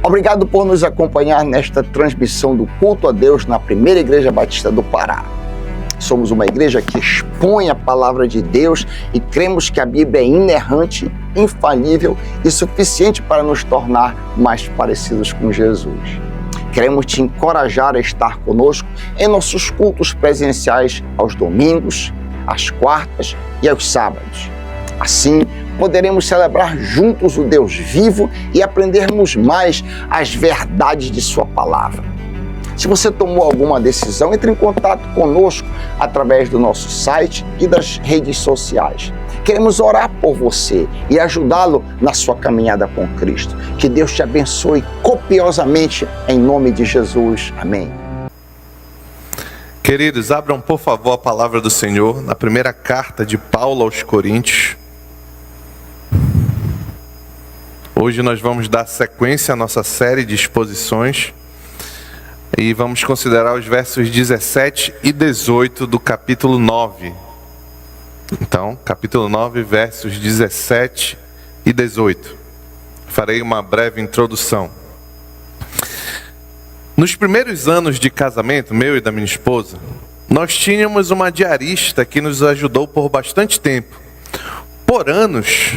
Obrigado por nos acompanhar nesta transmissão do culto a Deus na Primeira Igreja Batista do Pará. Somos uma igreja que expõe a palavra de Deus e cremos que a Bíblia é inerrante, infalível e suficiente para nos tornar mais parecidos com Jesus. Queremos te encorajar a estar conosco em nossos cultos presenciais aos domingos, às quartas e aos sábados. Assim, poderemos celebrar juntos o Deus vivo e aprendermos mais as verdades de sua palavra. Se você tomou alguma decisão, entre em contato conosco através do nosso site e das redes sociais. Queremos orar por você e ajudá-lo na sua caminhada com Cristo. Que Deus te abençoe copiosamente em nome de Jesus. Amém. Queridos, abram por favor a palavra do Senhor na primeira carta de Paulo aos Coríntios. Hoje nós vamos dar sequência à nossa série de exposições e vamos considerar os versos 17 e 18 do capítulo 9. Então, capítulo 9, versos 17 e 18. Farei uma breve introdução. Nos primeiros anos de casamento, meu e da minha esposa, nós tínhamos uma diarista que nos ajudou por bastante tempo. Por anos,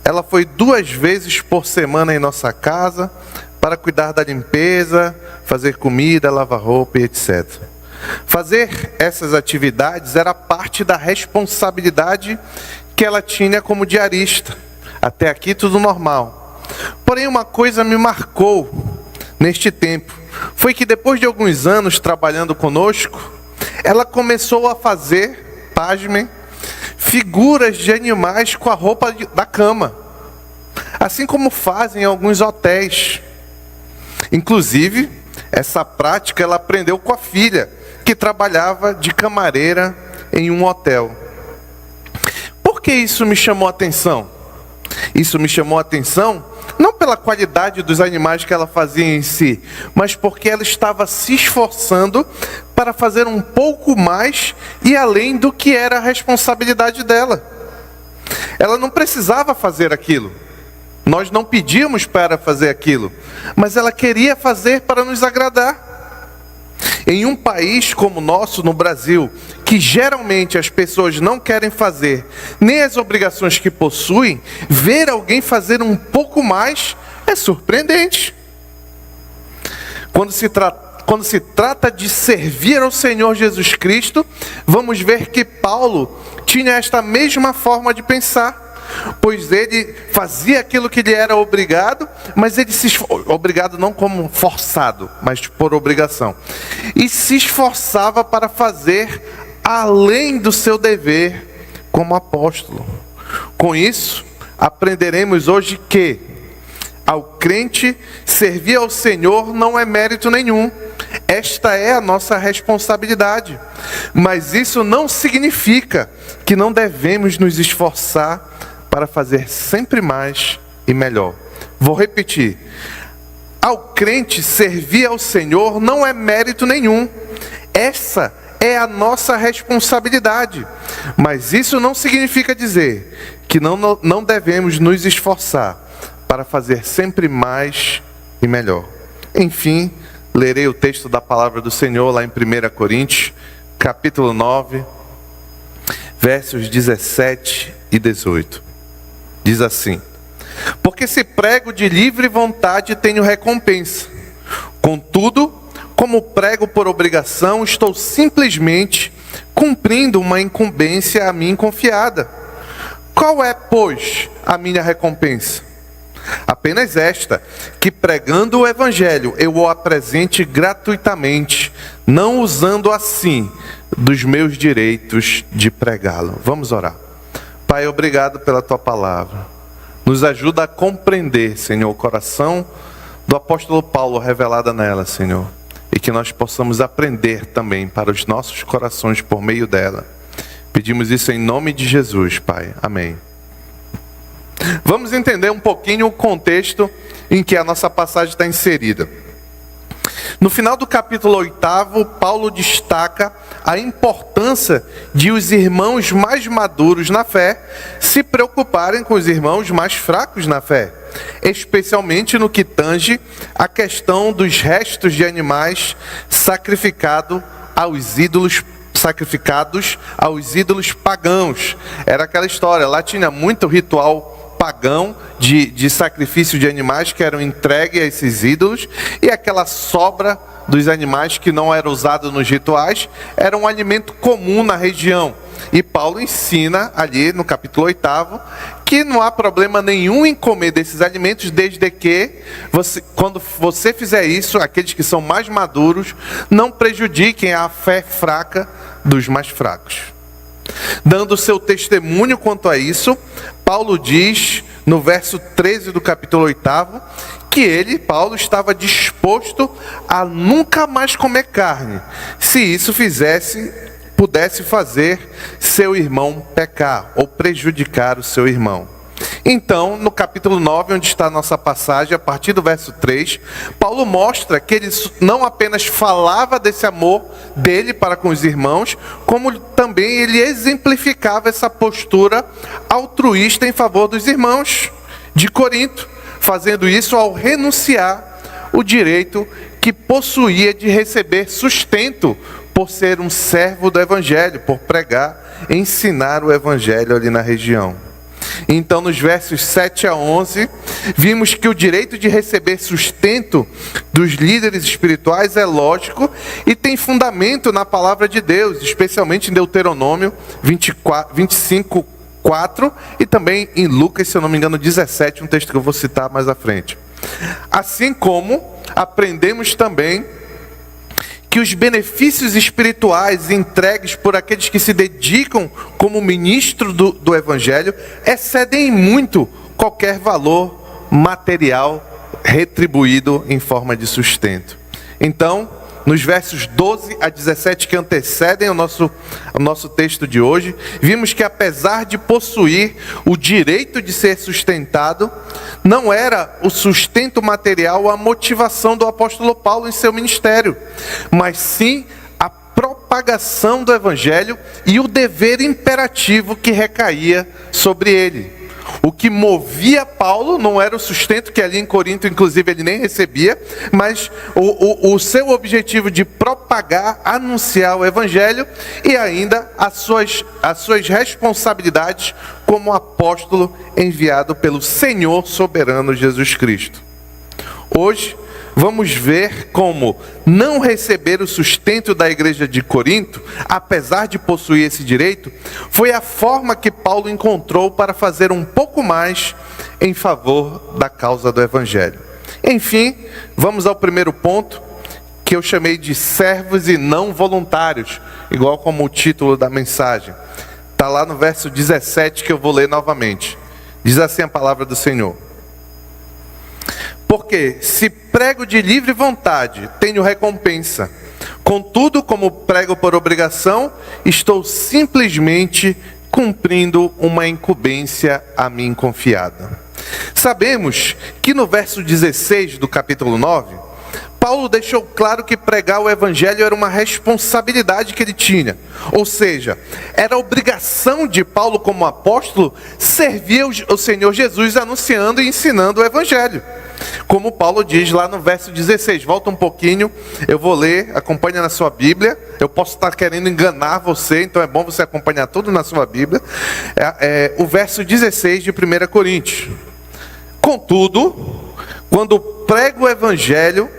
ela foi 2 vezes por semana em nossa casa para cuidar da limpeza, fazer comida, lavar roupa e etc. Fazer essas atividades era parte da responsabilidade que ela tinha como diarista. Até aqui tudo normal. Porém, uma coisa me marcou neste tempo. Foi que depois de alguns anos trabalhando conosco, ela começou a fazer, pasmem, figuras de animais com a roupa da cama. Assim como fazem em alguns hotéis. Inclusive, essa prática ela aprendeu com a filha, que trabalhava de camareira em um hotel. Por que isso me chamou a atenção? Isso me chamou a atenção não pela qualidade dos animais que ela fazia em si, mas porque ela estava se esforçando para fazer um pouco mais e além do que era a responsabilidade dela. Ela não precisava fazer aquilo. Nós não pedíamos para fazer aquilo, mas ela queria fazer para nos agradar. Em um país como o nosso, no Brasil, que geralmente as pessoas não querem fazer nem as obrigações que possuem, ver alguém fazer um pouco mais é surpreendente. Quando se trata de servir ao Senhor Jesus Cristo, vamos ver que Paulo tinha esta mesma forma de pensar. Pois ele fazia aquilo que lhe era obrigado, mas ele obrigado não como forçado, mas por obrigação. E se esforçava para fazer além do seu dever como apóstolo. Com isso, aprenderemos hoje que ao crente servir ao Senhor não é mérito nenhum. Esta é a nossa responsabilidade. Mas isso não significa que não devemos nos esforçar para fazer sempre mais e melhor. Vou repetir. Ao crente servir ao Senhor não é mérito nenhum. Essa é a nossa responsabilidade. Mas isso não significa dizer que não devemos nos esforçar para fazer sempre mais e melhor. Enfim, lerei o texto da palavra do Senhor lá em 1 Coríntios, capítulo 9, versos 17 e 18. Diz assim: porque se prego de livre vontade, tenho recompensa. Contudo, como prego por obrigação, estou simplesmente cumprindo uma incumbência a mim confiada. Qual é, pois, a minha recompensa? Apenas esta, que pregando o Evangelho, eu o apresente gratuitamente, não usando assim dos meus direitos de pregá-lo. Vamos orar. Pai, obrigado pela Tua palavra. Nos ajuda a compreender, Senhor, o coração do apóstolo Paulo revelada nela, Senhor. E que nós possamos aprender também para os nossos corações por meio dela. Pedimos isso em nome de Jesus, Pai. Amém. Vamos entender um pouquinho o contexto em que a nossa passagem está inserida. No final do capítulo 8, Paulo destaca a importância de os irmãos mais maduros na fé se preocuparem com os irmãos mais fracos na fé. especialmente no que tange a questão dos restos de animais sacrificados aos ídolos pagãos. Era aquela história, lá tinha muito ritual pagão de sacrifício de animais que eram entregues a esses ídolos, e aquela sobra dos animais que não era usado nos rituais era um alimento comum na região. E Paulo ensina ali no capítulo 8 que não há problema nenhum em comer desses alimentos, desde que quando você fizer isso, aqueles que são mais maduros não prejudiquem a fé fraca dos mais fracos. Dando seu testemunho quanto a isso, Paulo diz no verso 13 do capítulo 8 que Paulo, estava disposto a nunca mais comer carne, se isso pudesse fazer seu irmão pecar ou prejudicar o seu irmão. Então, no capítulo 9, onde está a nossa passagem, a partir do verso 3, Paulo mostra que ele não apenas falava desse amor dele para com os irmãos, como também ele exemplificava essa postura altruísta em favor dos irmãos de Corinto, fazendo isso ao renunciar o direito que possuía de receber sustento por ser um servo do Evangelho, por pregar, ensinar o Evangelho ali na região. Então, nos versos 7 a 11, vimos que o direito de receber sustento dos líderes espirituais é lógico e tem fundamento na palavra de Deus, especialmente em Deuteronômio 25, 4 e também em Lucas, se eu não me engano, 17, um texto que eu vou citar mais à frente. Assim como aprendemos também que os benefícios espirituais entregues por aqueles que se dedicam como ministro do Evangelho excedem muito qualquer valor material retribuído em forma de sustento. Então, nos versos 12 a 17 que antecedem o nosso texto de hoje, vimos que apesar de possuir o direito de ser sustentado, não era o sustento material a motivação do apóstolo Paulo em seu ministério, mas sim a propagação do Evangelho e o dever imperativo que recaía sobre ele. O que movia Paulo não era o sustento, que ali em Corinto, inclusive, ele nem recebia, mas o seu objetivo de propagar, anunciar o Evangelho e ainda as suas responsabilidades como apóstolo enviado pelo Senhor soberano Jesus Cristo. Hoje, vamos ver como não receber o sustento da igreja de Corinto, apesar de possuir esse direito, foi a forma que Paulo encontrou para fazer um pouco mais em favor da causa do Evangelho. Enfim, vamos ao primeiro ponto, que eu chamei de servos e não voluntários, igual como o título da mensagem. Está lá no verso 17 que eu vou ler novamente. Diz assim a palavra do Senhor: porque se prego de livre vontade, tenho recompensa. Contudo, como prego por obrigação, estou simplesmente cumprindo uma incumbência a mim confiada. Sabemos que no verso 16 do capítulo 9, Paulo deixou claro que pregar o Evangelho era uma responsabilidade que ele tinha. Ou seja, era obrigação de Paulo como apóstolo servir o Senhor Jesus anunciando e ensinando o Evangelho. Como Paulo diz lá no verso 16, volta um pouquinho, eu vou ler, acompanha na sua Bíblia. Eu posso estar querendo enganar você, então é bom você acompanhar tudo na sua Bíblia. O verso 16 de 1 Coríntios. Contudo, quando prego o Evangelho,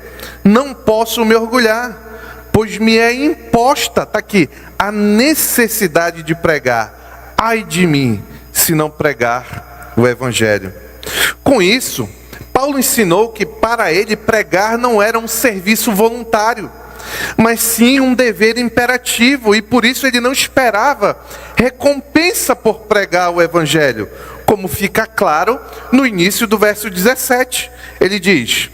não posso me orgulhar, pois me é imposta, está aqui, a necessidade de pregar. Ai de mim, se não pregar o Evangelho. Com isso, Paulo ensinou que para ele pregar não era um serviço voluntário, mas sim um dever imperativo, e por isso ele não esperava recompensa por pregar o Evangelho, como fica claro no início do verso 17. Ele diz,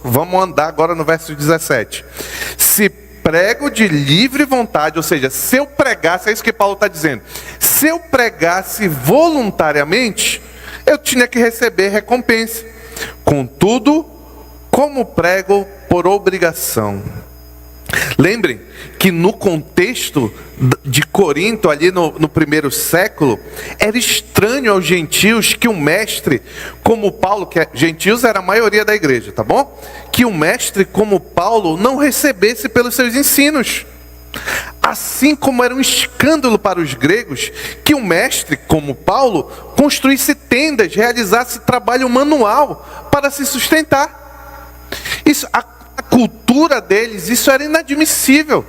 vamos andar agora no verso 17. Se prego de livre vontade, ou seja, se eu pregasse, é isso que Paulo está dizendo, se eu pregasse voluntariamente, eu tinha que receber recompensa. Contudo, como prego por obrigação. Lembrem que no contexto de Corinto, ali no primeiro século, era estranho aos gentios que um mestre como Paulo, que gentios era a maioria da igreja, tá bom? Que um mestre como Paulo não recebesse pelos seus ensinos. Assim como era um escândalo para os gregos que um mestre como Paulo construísse tendas, realizasse trabalho manual para se sustentar. Isso, a cultura deles, isso era inadmissível.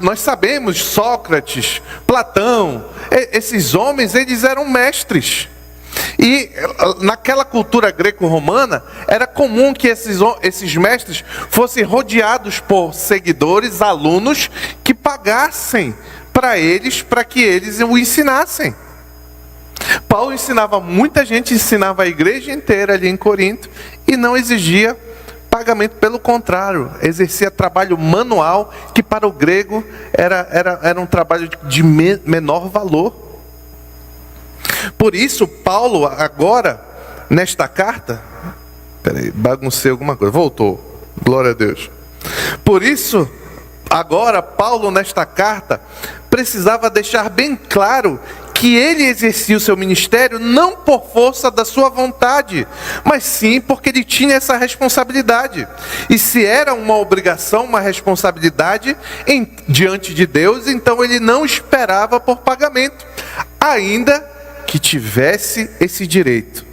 Nós sabemos, Sócrates, Platão, esses homens, eles eram mestres. E naquela cultura greco-romana, era comum que esses mestres fossem rodeados por seguidores, alunos, que pagassem para eles, para que eles o ensinassem. Paulo ensinava muita gente, ensinava a igreja inteira ali em Corinto, e não exigia pagamento, pelo contrário, exercia trabalho manual, que para o grego era um trabalho de menor valor. Por isso, Paulo agora, nesta carta, baguncei alguma coisa, voltou, glória a Deus. Por isso, agora, Paulo nesta carta, precisava deixar bem claro que ele exercia o seu ministério não por força da sua vontade, mas sim porque ele tinha essa responsabilidade. E se era uma obrigação, uma responsabilidade diante de Deus, então ele não esperava por pagamento, ainda que tivesse esse direito.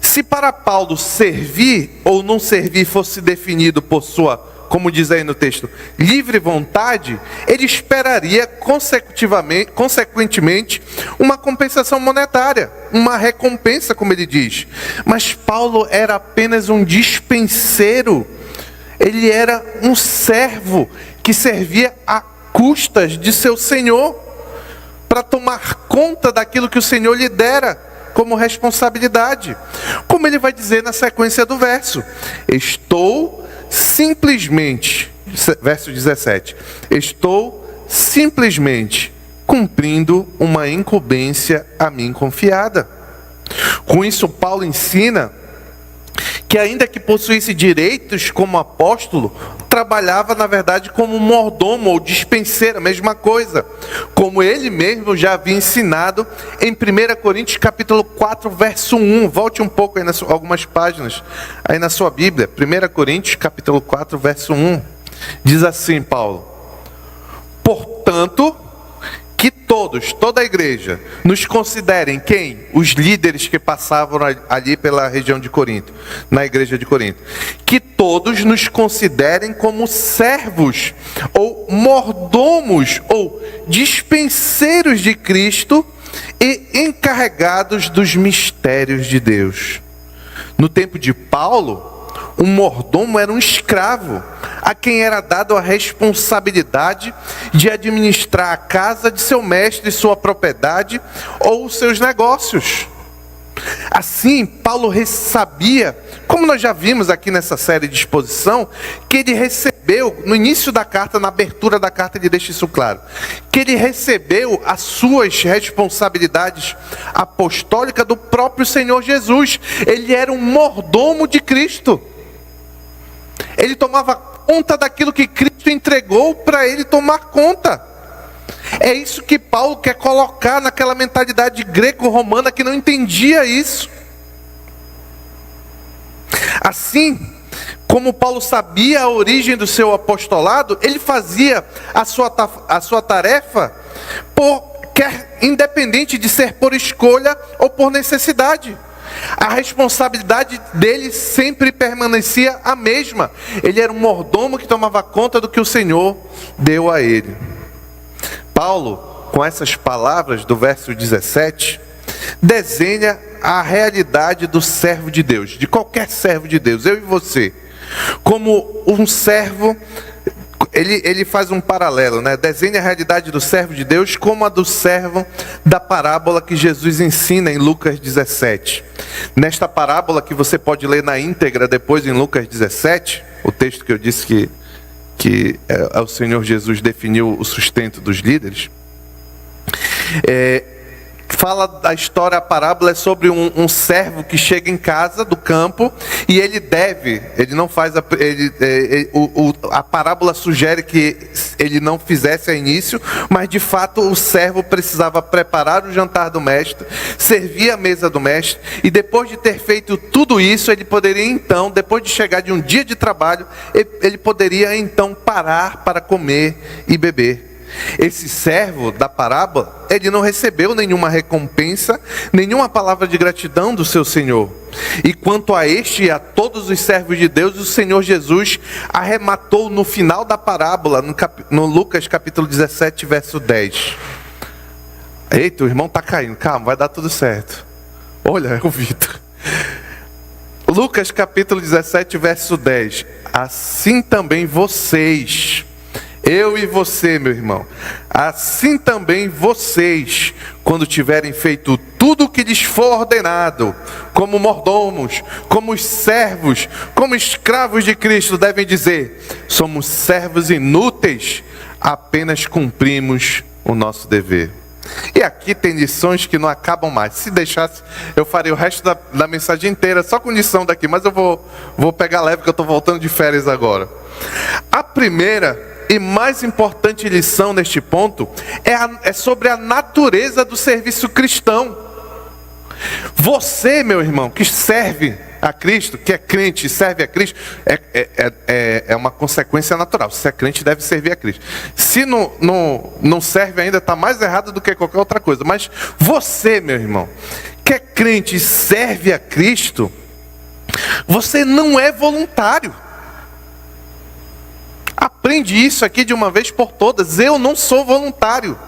Se para Paulo servir ou não servir fosse definido por sua, como diz aí no texto, livre vontade, ele esperaria consequentemente uma compensação monetária, uma recompensa, como ele diz. Mas Paulo era apenas um dispenseiro, ele era um servo que servia a custas de seu senhor, para tomar conta daquilo que o Senhor lhe dera como responsabilidade. Como ele vai dizer na sequência do verso: estou simplesmente, verso 17, estou simplesmente cumprindo uma incumbência a mim confiada. Com isso, Paulo ensina que ainda que possuísse direitos como apóstolo, trabalhava na verdade como mordomo ou dispenseiro, a mesma coisa, como ele mesmo já havia ensinado em 1 Coríntios capítulo 4, verso 1. Volte um pouco aí algumas páginas aí na sua Bíblia. 1 Coríntios capítulo 4, verso 1. Diz assim Paulo: portanto, que toda a igreja, nos considerem quem? Os líderes que passavam ali pela região de Corinto, na igreja de Corinto. Que todos nos considerem como servos, ou mordomos, ou dispenseiros de Cristo e encarregados dos mistérios de Deus. No tempo de Paulo, um mordomo era um escravo, a quem era dado a responsabilidade de administrar a casa de seu mestre, sua propriedade ou os seus negócios. Assim, Paulo sabia, como nós já vimos aqui nessa série de exposição, que ele recebeu, no início da carta, na abertura da carta, ele deixa isso claro, que ele recebeu as suas responsabilidades apostólicas do próprio Senhor Jesus. Ele era um mordomo de Cristo. Ele tomava conta daquilo que Cristo entregou para ele tomar conta. É isso que Paulo quer colocar naquela mentalidade greco-romana que não entendia isso. Assim, como Paulo sabia a origem do seu apostolado, ele fazia a sua tarefa independente de ser por escolha ou por necessidade. A responsabilidade dele sempre permanecia a mesma. Ele era um mordomo que tomava conta do que o Senhor deu a ele. Paulo, com essas palavras do verso 17, desenha a realidade do servo de Deus, de qualquer servo de Deus, eu e você, como um servo. Ele faz um paralelo, né? Desenha a realidade do servo de Deus como a do servo da parábola que Jesus ensina em Lucas 17. Nesta parábola, que você pode ler na íntegra depois em Lucas 17, o texto que eu disse que o Senhor Jesus definiu o sustento dos líderes. fala da história, a parábola é sobre um servo que chega em casa do campo e ele não faz, a parábola sugere que ele não fizesse a início, mas de fato o servo precisava preparar o jantar do mestre, servir a mesa do mestre, e depois de ter feito tudo isso, ele poderia então, depois de chegar de um dia de trabalho, ele poderia então parar para comer e beber. Esse servo da parábola, ele não recebeu nenhuma recompensa, nenhuma palavra de gratidão do seu Senhor. E quanto a este e a todos os servos de Deus, o Senhor Jesus arrematou no final da parábola, no Lucas capítulo 17, verso 10. Eita, o irmão está caindo, calma, vai dar tudo certo. Olha, é o Vitor. Lucas capítulo 17, verso 10. Assim também vocês... Eu e você, meu irmão, assim também vocês, quando tiverem feito tudo o que lhes for ordenado, como mordomos, como servos, como escravos de Cristo, devem dizer: somos servos inúteis, apenas cumprimos o nosso dever. E aqui tem lições que não acabam mais. Se deixasse, eu faria o resto da mensagem inteira só com lição daqui, mas eu vou pegar leve, porque eu estou voltando de férias agora. A primeira e mais importante lição neste ponto é sobre a natureza do serviço cristão. Você, meu irmão, que serve a Cristo, que é crente e serve a Cristo, é uma consequência natural. Se é crente, deve servir a Cristo. Se não serve ainda, está mais errado do que qualquer outra coisa. Mas você, meu irmão, que é crente e serve a Cristo, você não é voluntário. Aprende isso aqui de uma vez por todas. Eu não sou voluntário.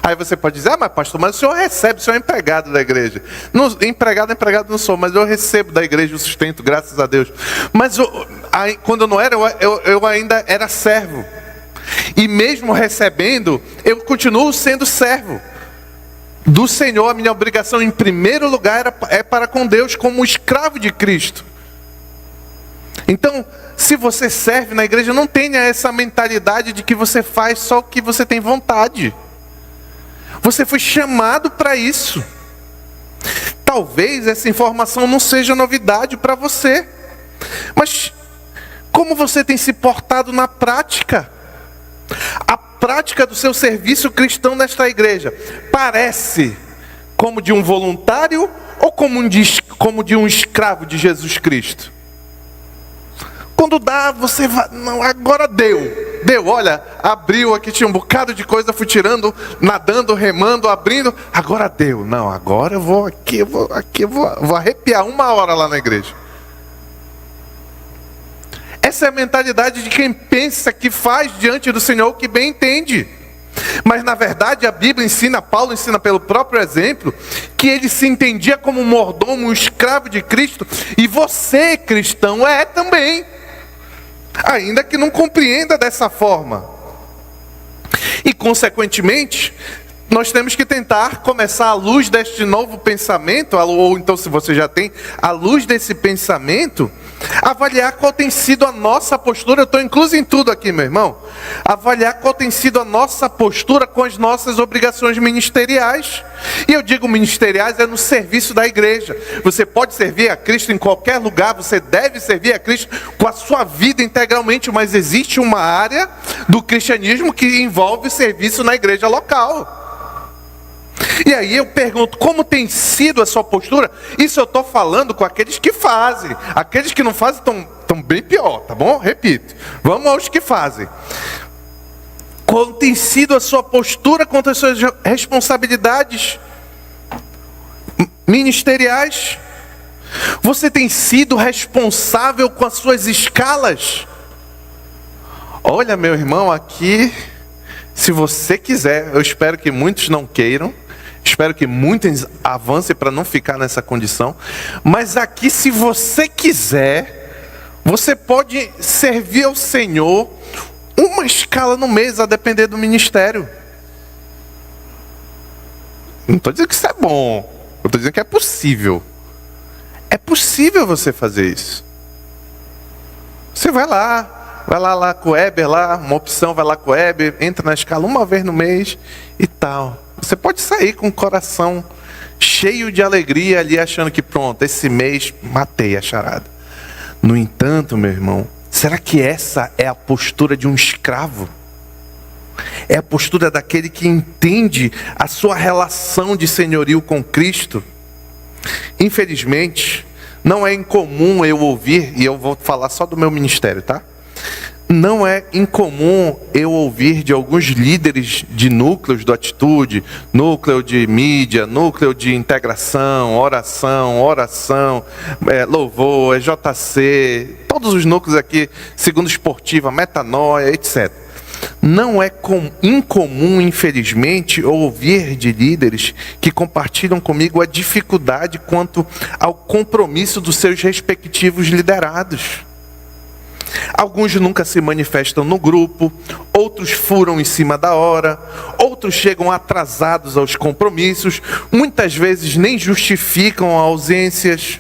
Aí você pode dizer: mas pastor, mas o senhor recebe, o senhor é empregado da igreja. Não, empregado não sou, mas eu recebo da igreja o sustento, graças a Deus. Mas quando eu não era, eu ainda era servo. E mesmo recebendo, eu continuo sendo servo do Senhor. A minha obrigação em primeiro lugar é para com Deus, como escravo de Cristo. Então, se você serve na igreja, não tenha essa mentalidade de que você faz só o que você tem vontade. Você foi chamado para isso. Talvez essa informação não seja novidade para você, mas como você tem se portado na prática? A prática do seu serviço cristão nesta igreja parece como de um voluntário ou como de um escravo de Jesus Cristo? Quando dá, você vai, não, agora deu, olha, abriu aqui, tinha um bocado de coisa, fui tirando, nadando, remando, abrindo, agora deu. Não, agora eu vou arrepiar 1 hora lá na igreja. Essa é a mentalidade de quem pensa que faz diante do Senhor o que bem entende. Mas na verdade a Bíblia ensina, Paulo ensina pelo próprio exemplo, que ele se entendia como um mordomo, um escravo de Cristo, e você, cristão, é também. Ainda que não compreenda dessa forma. E consequentemente, nós temos que tentar começar à luz deste novo pensamento, ou então se você já tem, à luz desse pensamento, avaliar qual tem sido a nossa postura. Eu estou incluso em tudo aqui, meu irmão. Avaliar qual tem sido a nossa postura com as nossas obrigações ministeriais. E eu digo ministeriais, é no serviço da igreja. Você pode servir a Cristo em qualquer lugar, você deve servir a Cristo com a sua vida integralmente, mas existe uma área do cristianismo que envolve o serviço na igreja local. E aí eu pergunto, como tem sido a sua postura? Isso eu estou falando com aqueles que fazem. Aqueles que não fazem estão bem pior, tá bom? Repito, vamos aos que fazem. Como tem sido a sua postura contra as suas responsabilidades ministeriais? Você tem sido responsável com as suas escalas? Olha, meu irmão, aqui, se você quiser, eu espero que muitos não queiram, espero que muitos avancem para não ficar nessa condição, mas aqui, se você quiser, você pode servir ao Senhor uma escala no mês, a depender do ministério. Não estou dizendo que isso é bom, eu estou dizendo que é possível. É possível você fazer isso. Você vai lá com o Weber, uma opção, vai lá com o Weber, entra na escala uma vez no mês e tal. Você pode sair com o coração cheio de alegria ali, achando que pronto, esse mês matei a charada. No entanto, meu irmão, será que essa é a postura de um escravo? É a postura daquele que entende a sua relação de senhorio com Cristo? Infelizmente, não é incomum eu ouvir, e eu vou falar só do meu ministério, tá? Não é incomum eu ouvir de alguns líderes de núcleos do Atitude, núcleo de mídia, núcleo de integração, oração, louvor, JC, todos os núcleos aqui, Segunda Esportiva, Metanoia, etc. Não é incomum, infelizmente, ouvir de líderes que compartilham comigo a dificuldade quanto ao compromisso dos seus respectivos liderados. Alguns nunca se manifestam no grupo, outros furam em cima da hora, outros chegam atrasados aos compromissos, muitas vezes nem justificam ausências.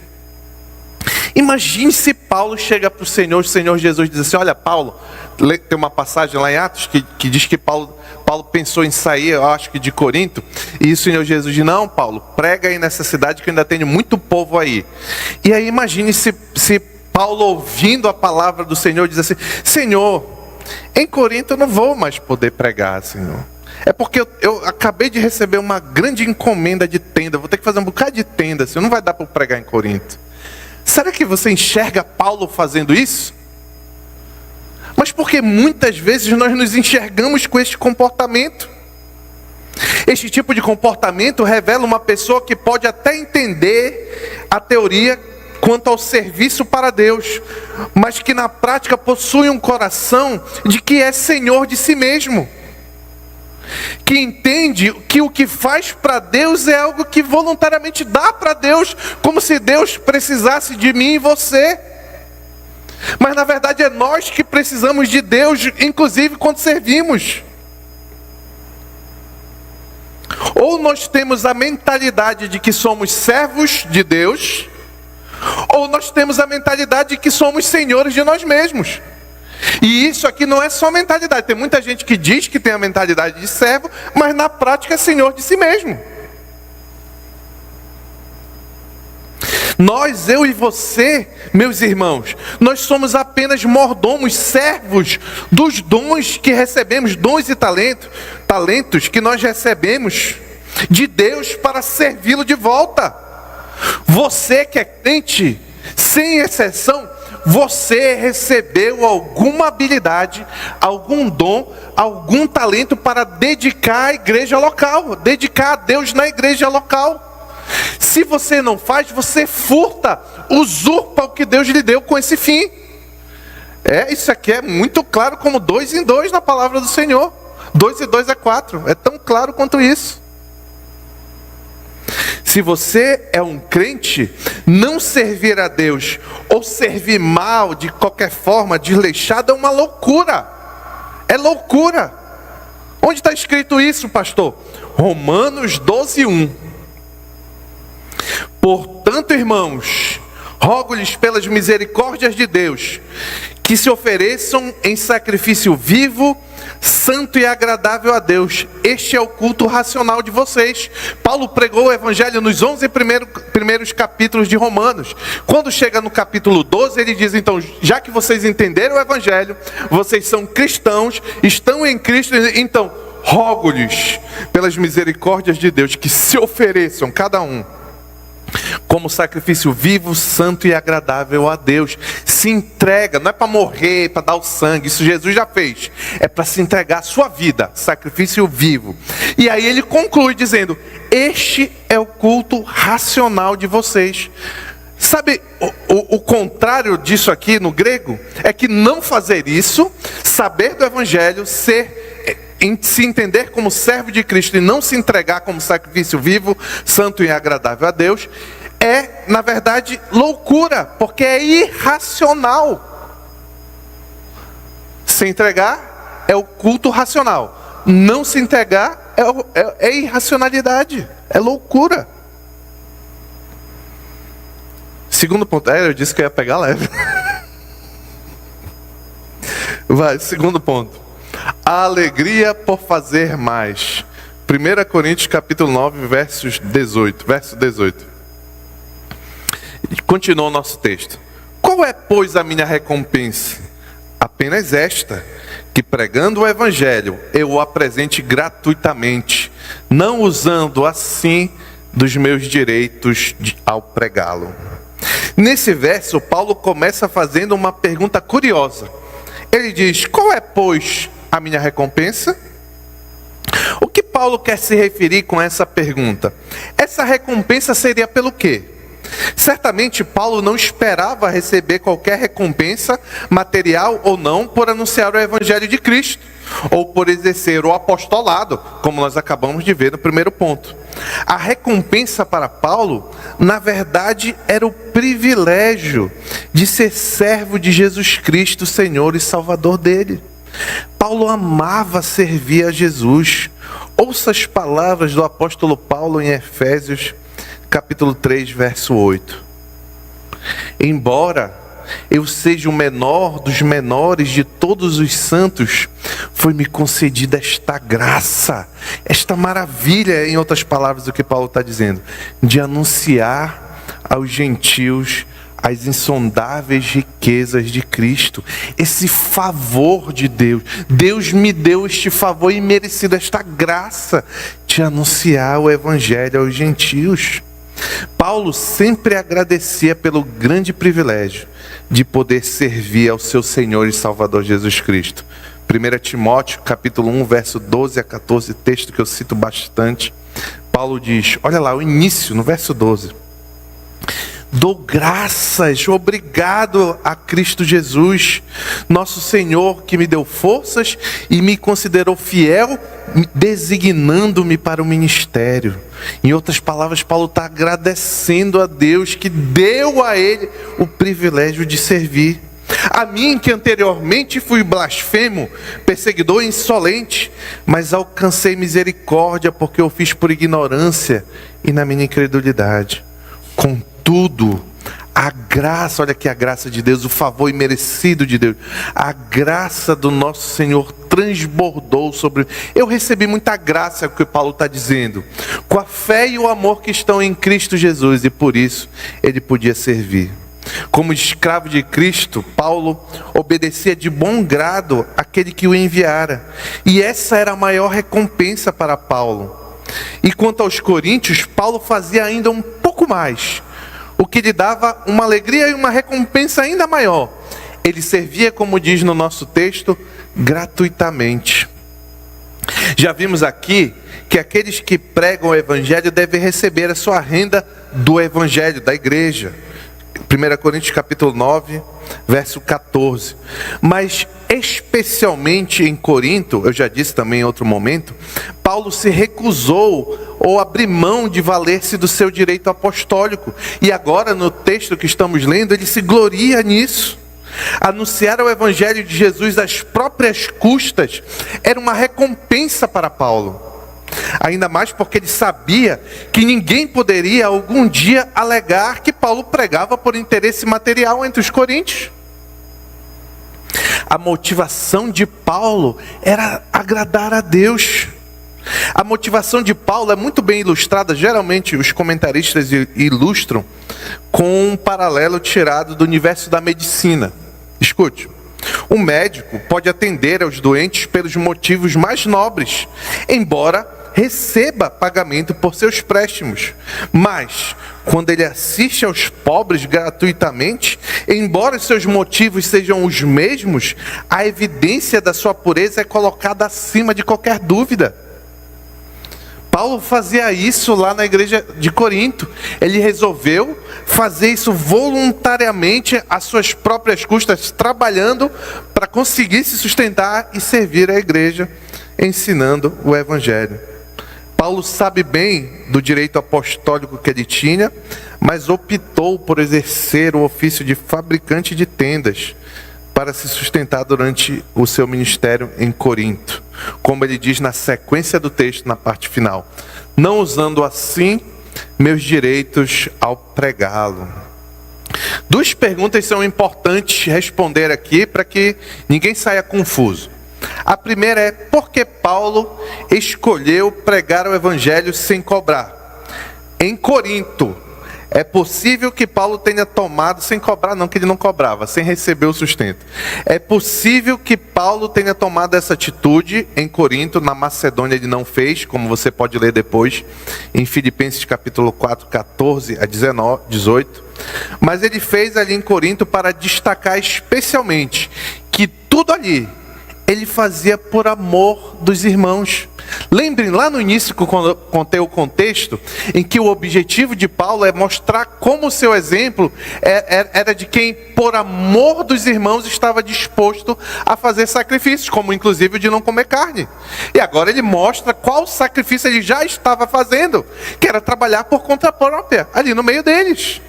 Imagine se Paulo chega para o Senhor Jesus diz assim: olha, Paulo, tem uma passagem lá em Atos que diz que Paulo pensou em sair, eu acho que de Corinto, e o Senhor Jesus diz: não, Paulo, prega aí nessa cidade que ainda tem muito povo aí. E aí imagine se Paulo, ouvindo a palavra do Senhor, diz assim: Senhor, em Corinto eu não vou mais poder pregar, Senhor. É porque eu acabei de receber uma grande encomenda de tenda, vou ter que fazer um bocado de tenda, Senhor, não vai dar para pregar em Corinto. Será que você enxerga Paulo fazendo isso? Mas porque muitas vezes nós nos enxergamos com este comportamento. Este tipo de comportamento revela uma pessoa que pode até entender a teoria quanto ao serviço para Deus, mas que na prática possui um coração de que é senhor de si mesmo, que entende que o que faz para Deus é algo que voluntariamente dá para Deus, como se Deus precisasse de mim e você. Mas na verdade é nós que precisamos de Deus, inclusive quando servimos. Ou nós temos a mentalidade de que somos servos de Deus, ou nós temos a mentalidade de que somos senhores de nós mesmos. E isso aqui não é só mentalidade. Tem muita gente que diz que tem a mentalidade de servo, mas na prática é senhor de si mesmo. Nós, eu e você, meus irmãos, nós somos apenas mordomos, servos dos dons que recebemos, dons e talentos que nós recebemos de Deus para servi-lo de volta. Você que é crente, sem exceção, você recebeu alguma habilidade, algum dom, algum talento para dedicar à igreja local, dedicar a Deus na igreja local. Se você não faz, você furta, usurpa o que Deus lhe deu com esse fim. Isso aqui é muito claro como 2 em 2 na palavra do Senhor. 2 e 2 é 4, é tão claro quanto isso. Se você é um crente, não servir a Deus ou servir mal de qualquer forma, desleixado, é uma loucura. É loucura. Onde está escrito isso, pastor? Romanos 12:1. Portanto, irmãos, rogo-lhes pelas misericórdias de Deus, que se ofereçam em sacrifício vivo, santo e agradável a Deus. Este é o culto racional de vocês. Paulo pregou o evangelho nos 11 primeiros capítulos de Romanos. Quando chega no capítulo 12, ele diz: então, já que vocês entenderam o evangelho, vocês são cristãos, estão em Cristo, então, rogo-lhes pelas misericórdias de Deus, que se ofereçam, cada um, como sacrifício vivo, santo e agradável a Deus. Se entrega, não é para morrer, para dar o sangue, isso Jesus já fez. É para se entregar a sua vida, sacrifício vivo. E aí ele conclui dizendo: este é o culto racional de vocês. Sabe, o contrário disso aqui no grego é que não fazer isso, saber do evangelho, se entender como servo de Cristo e não se entregar como sacrifício vivo, santo e agradável a Deus, é, na verdade, loucura, porque é irracional. Se entregar é o culto racional, não se entregar é irracionalidade, é loucura. Segundo ponto, eu disse que eu ia pegar leve. Vai, segundo ponto. A alegria por fazer mais. 1 Coríntios capítulo 9, verso 18. Continua o nosso texto. Qual é, pois, a minha recompensa? Apenas esta, que pregando o evangelho, eu o apresente gratuitamente, não usando assim dos meus direitos ao pregá-lo. Nesse verso, Paulo começa fazendo uma pergunta curiosa. Ele diz: qual é, pois, a minha recompensa? O que Paulo quer se referir com essa pergunta? Essa recompensa seria pelo quê? Certamente Paulo não esperava receber qualquer recompensa, material ou não, por anunciar o evangelho de Cristo, ou por exercer o apostolado, como nós acabamos de ver no primeiro ponto. A recompensa para Paulo, na verdade, era o privilégio de ser servo de Jesus Cristo, Senhor e Salvador dele. Paulo amava servir a Jesus. Ouça as palavras do apóstolo Paulo em Efésios capítulo 3, verso 8. Embora eu seja o menor dos menores de todos os santos, foi-me concedida esta graça, esta maravilha, em outras palavras do que Paulo está dizendo, de anunciar aos gentios as insondáveis riquezas de Cristo, esse favor de Deus. Deus me deu este favor imerecido, esta graça de anunciar o evangelho aos gentios. Paulo sempre agradecia pelo grande privilégio de poder servir ao seu Senhor e Salvador Jesus Cristo. 1 Timóteo, capítulo 1, verso 12 a 14, texto que eu cito bastante. Paulo diz, olha lá, o início, no verso 12. Dou graças, obrigado a Cristo Jesus, nosso Senhor, que me deu forças e me considerou fiel, designando-me para o ministério. Em outras palavras, Paulo está agradecendo a Deus que deu a ele o privilégio de servir. A mim, que anteriormente fui blasfemo, perseguidor e insolente, mas alcancei misericórdia porque eu fiz por ignorância e na minha incredulidade. Contudo, a graça, olha aqui a graça de Deus, o favor imerecido de Deus, a graça do nosso Senhor transbordou sobre mim. Eu recebi muita graça, é o que Paulo está dizendo, com a fé e o amor que estão em Cristo Jesus, e por isso ele podia servir. Como escravo de Cristo, Paulo obedecia de bom grado àquele que o enviara, e essa era a maior recompensa para Paulo. E quanto aos coríntios, Paulo fazia ainda um pouco mais, o que lhe dava uma alegria e uma recompensa ainda maior. Ele servia, como diz no nosso texto, gratuitamente. Já vimos aqui que aqueles que pregam o evangelho devem receber a sua renda do evangelho, da igreja. 1 Coríntios capítulo 9, verso 14. Mas especialmente em Corinto, eu já disse também em outro momento, Paulo se recusou ou abriu mão de valer-se do seu direito apostólico. E agora no texto que estamos lendo, ele se gloria nisso. Anunciar o evangelho de Jesus às próprias custas era uma recompensa para Paulo. Ainda mais porque ele sabia que ninguém poderia algum dia alegar que Paulo pregava por interesse material entre os coríntios. A motivação de Paulo era agradar a Deus. A motivação de Paulo é muito bem ilustrada, geralmente os comentaristas ilustram com um paralelo tirado do universo da medicina. Escute. O médico pode atender aos doentes pelos motivos mais nobres, embora receba pagamento por seus préstimos. Mas, quando ele assiste aos pobres gratuitamente, embora seus motivos sejam os mesmos, a evidência da sua pureza é colocada acima de qualquer dúvida. Paulo fazia isso lá na igreja de Corinto. Ele resolveu fazer isso voluntariamente às suas próprias custas, trabalhando para conseguir se sustentar e servir a igreja, ensinando o evangelho. Paulo sabe bem do direito apostólico que ele tinha, mas optou por exercer o ofício de fabricante de tendas para se sustentar durante o seu ministério em Corinto. Como ele diz na sequência do texto, na parte final. Não usando assim meus direitos ao pregá-lo. Duas perguntas são importantes responder aqui para que ninguém saia confuso. A primeira é porque Paulo escolheu pregar o evangelho sem cobrar. Em Corinto, é possível que Paulo tenha tomado, sem cobrar não, que ele não cobrava, sem receber o sustento. É possível que Paulo tenha tomado essa atitude em Corinto. Na Macedônia ele não fez, como você pode ler depois, em Filipenses capítulo 4, 14 a 18. Mas ele fez ali em Corinto para destacar especialmente que tudo ali ele fazia por amor dos irmãos. Lembrem, lá no início, quando eu contei o contexto, em que o objetivo de Paulo é mostrar como o seu exemplo era de quem, por amor dos irmãos, estava disposto a fazer sacrifícios, como inclusive o de não comer carne. E agora ele mostra qual sacrifício ele já estava fazendo, que era trabalhar por conta própria, ali no meio deles.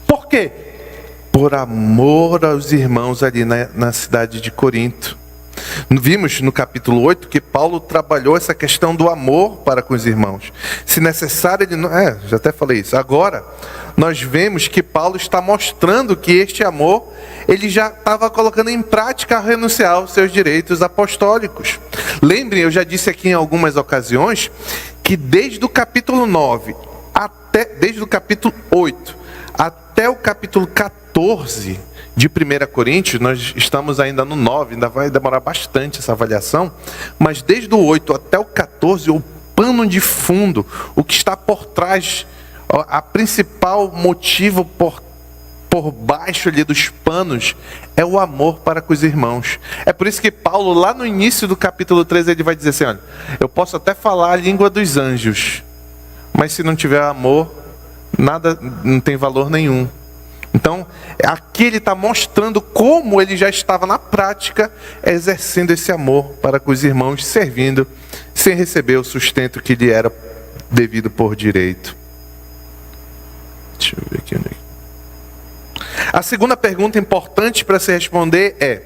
Por quê? Por amor aos irmãos ali na cidade de Corinto. Vimos no capítulo 8 que Paulo trabalhou essa questão do amor para com os irmãos. Se necessário, ele não... já até falei isso. Agora, nós vemos que Paulo está mostrando que este amor, ele já estava colocando em prática a renunciar aos seus direitos apostólicos. Lembrem, eu já disse aqui em algumas ocasiões, que desde o capítulo 9, desde o capítulo 8, até o capítulo 14... de 1 Coríntios, nós estamos ainda no 9, ainda vai demorar bastante essa avaliação, mas desde o 8 até o 14, o pano de fundo, o que está por trás, a principal motivo por baixo ali dos panos, é o amor para com os irmãos. É por isso que Paulo, lá no início do capítulo 13, ele vai dizer assim, olha, eu posso até falar a língua dos anjos, mas se não tiver amor, nada, não tem valor nenhum. Então, aqui ele está mostrando como ele já estava na prática exercendo esse amor para com os irmãos, servindo, sem receber o sustento que lhe era devido por direito. Deixa eu ver aqui. A segunda pergunta importante para se responder é: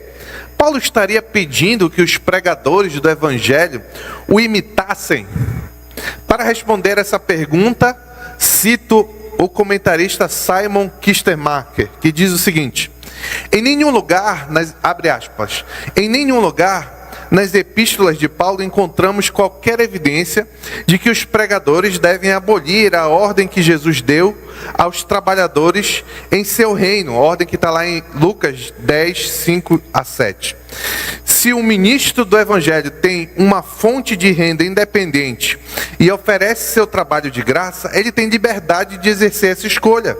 Paulo estaria pedindo que os pregadores do Evangelho o imitassem? Para responder essa pergunta, cito o comentarista Simon Kistemaker, que diz o seguinte: em nenhum lugar, abre aspas, em nenhum lugar nas epístolas de Paulo encontramos qualquer evidência de que os pregadores devem abolir a ordem que Jesus deu aos trabalhadores em seu reino, a ordem que está lá em Lucas 10, 5 a 7. Se o ministro do Evangelho tem uma fonte de renda independente e oferece seu trabalho de graça, ele tem liberdade de exercer essa escolha.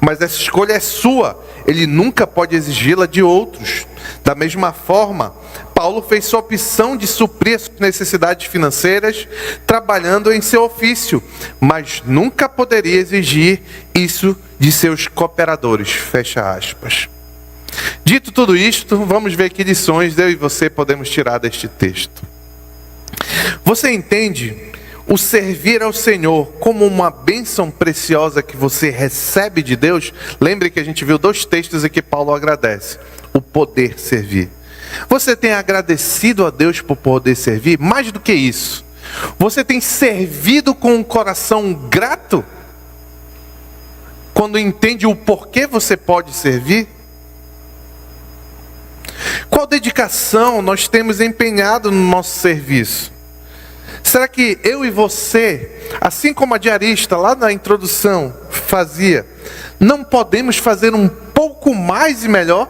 Mas essa escolha é sua, ele nunca pode exigi-la de outros. Da mesma forma, Paulo fez sua opção de suprir as necessidades financeiras trabalhando em seu ofício, mas nunca poderia exigir isso de seus cooperadores. Fecha aspas. Dito tudo isto, vamos ver que lições eu e você podemos tirar deste texto. Você entende o servir ao Senhor como uma bênção preciosa que você recebe de Deus? Lembre que a gente viu 2 textos em que Paulo agradece o poder servir. Você tem agradecido a Deus por poder servir? Mais do que isso, você tem servido com um coração grato? Quando entende o porquê você pode servir? Qual dedicação nós temos empenhado no nosso serviço? Será que eu e você, assim como a diarista lá na introdução fazia, não podemos fazer um pouco mais e melhor?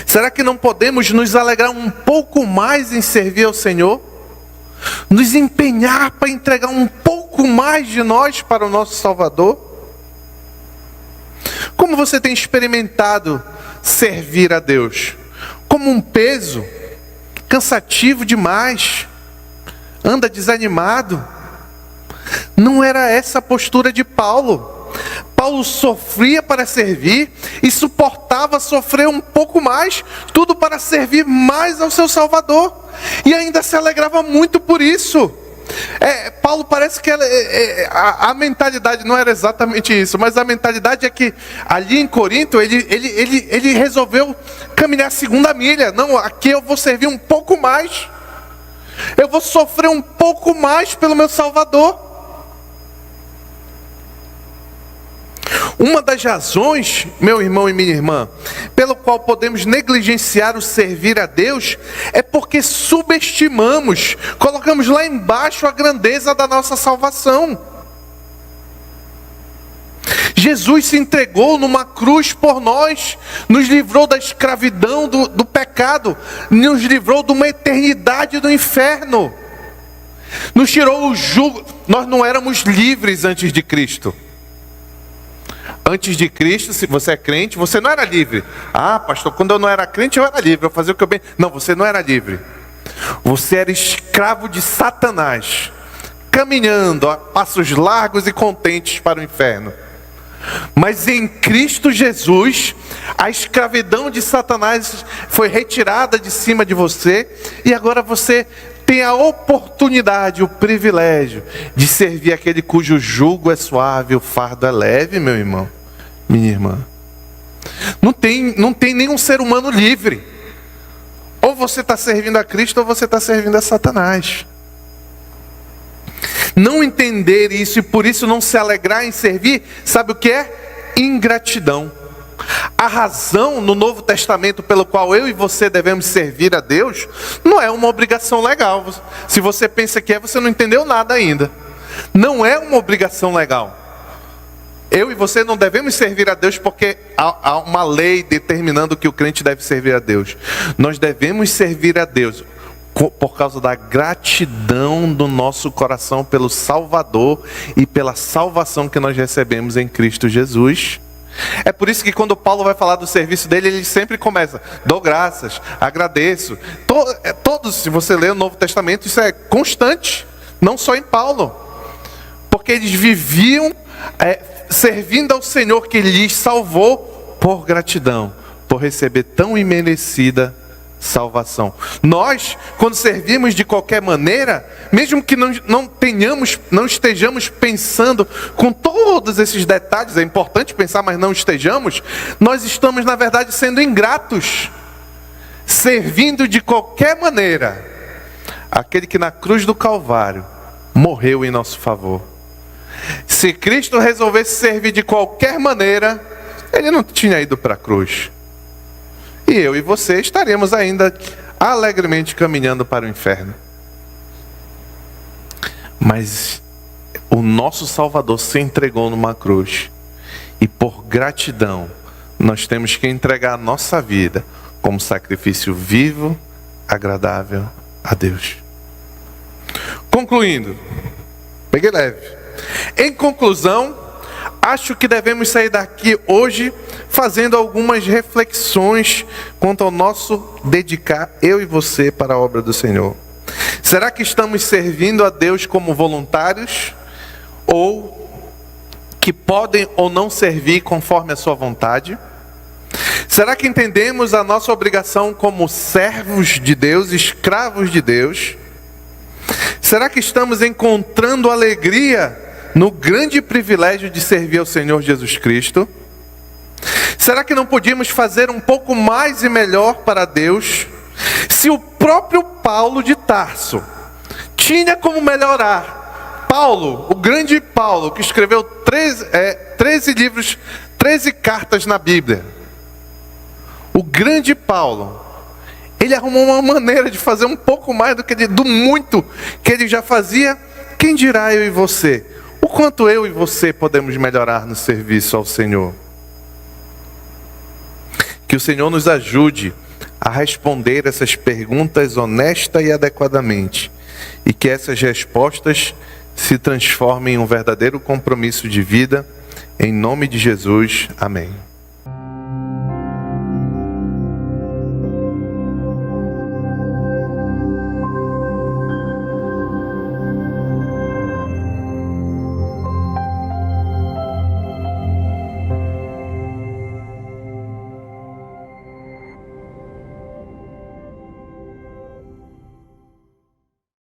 Será que não podemos nos alegrar um pouco mais em servir ao Senhor? Nos empenhar para entregar um pouco mais de nós para o nosso Salvador? Como você tem experimentado servir a Deus? Como um peso? Cansativo demais? Anda desanimado? Não era essa a postura de Paulo. Paulo sofria para servir e suportava sofrer um pouco mais, tudo para servir mais ao seu Salvador. E ainda se alegrava muito por isso. Paulo parece que a mentalidade não era exatamente isso, mas a mentalidade é que ali em Corinto ele resolveu caminhar a segunda milha. Não, aqui eu vou servir um pouco mais, eu vou sofrer um pouco mais pelo meu Salvador. Uma das razões, meu irmão e minha irmã, pelo qual podemos negligenciar o servir a Deus, é porque subestimamos, colocamos lá embaixo a grandeza da nossa salvação. Jesus se entregou numa cruz por nós, nos livrou da escravidão do pecado, nos livrou de uma eternidade do inferno, nos tirou o jugo. Nós não éramos livres antes de Cristo. Antes de Cristo, se você é crente, você não era livre. Ah, pastor, quando eu não era crente, eu era livre, eu fazia o que eu bem. Não, você não era livre. Você era escravo de Satanás, caminhando a passos largos e contentes para o inferno. Mas em Cristo Jesus, a escravidão de Satanás foi retirada de cima de você, e agora você tem a oportunidade, o privilégio de servir aquele cujo jugo é suave, o fardo é leve, meu irmão, minha irmã. Não tem nenhum ser humano livre. Ou você está servindo a Cristo, ou você está servindo a Satanás. Não entender isso e por isso não se alegrar em servir, sabe o que é? Ingratidão. A razão no Novo Testamento pelo qual eu e você devemos servir a Deus não é uma obrigação legal. Se você pensa que é, você não entendeu nada ainda. Não é uma obrigação legal. Eu e você não devemos servir a Deus porque há uma lei determinando que o crente deve servir a Deus. Nós devemos servir a Deus por causa da gratidão do nosso coração pelo Salvador e pela salvação que nós recebemos em Cristo Jesus. É por isso que quando Paulo vai falar do serviço dele, ele sempre começa: dou graças, agradeço. Todos, se você ler o Novo Testamento, isso é constante, não só em Paulo, porque eles viviam servindo ao Senhor que lhes salvou por gratidão, por receber tão imerecida salvação. Nós, quando servimos de qualquer maneira, mesmo que não estejamos pensando com todos esses detalhes, é importante pensar, mas não estejamos, nós estamos na verdade sendo ingratos, servindo de qualquer maneira aquele que na cruz do Calvário morreu em nosso favor. Se Cristo resolvesse servir de qualquer maneira, ele não tinha ido para a cruz. E eu e você estaremos ainda alegremente caminhando para o inferno. Mas o nosso Salvador se entregou numa cruz. E por gratidão, nós temos que entregar a nossa vida como sacrifício vivo, agradável a Deus. Concluindo, peguei leve. Em conclusão, acho que devemos sair daqui hoje fazendo algumas reflexões quanto ao nosso dedicar, eu e você, para a obra do Senhor. Será que estamos servindo a Deus como voluntários? Ou que podem ou não servir conforme a sua vontade? Será que entendemos a nossa obrigação como servos de Deus, escravos de Deus? Será que estamos encontrando alegria no grande privilégio de servir ao Senhor Jesus Cristo? Será que não podíamos fazer um pouco mais e melhor para Deus? Se o próprio Paulo de Tarso tinha como melhorar, Paulo, o grande Paulo, que escreveu 13 livros, 13 cartas na Bíblia, o grande Paulo, ele arrumou uma maneira de fazer um pouco mais do muito que ele já fazia. Quem dirá eu e você? O quanto eu e você podemos melhorar no serviço ao Senhor? Que o Senhor nos ajude a responder essas perguntas honesta e adequadamente, e que essas respostas se transformem em um verdadeiro compromisso de vida. Em nome de Jesus, amém.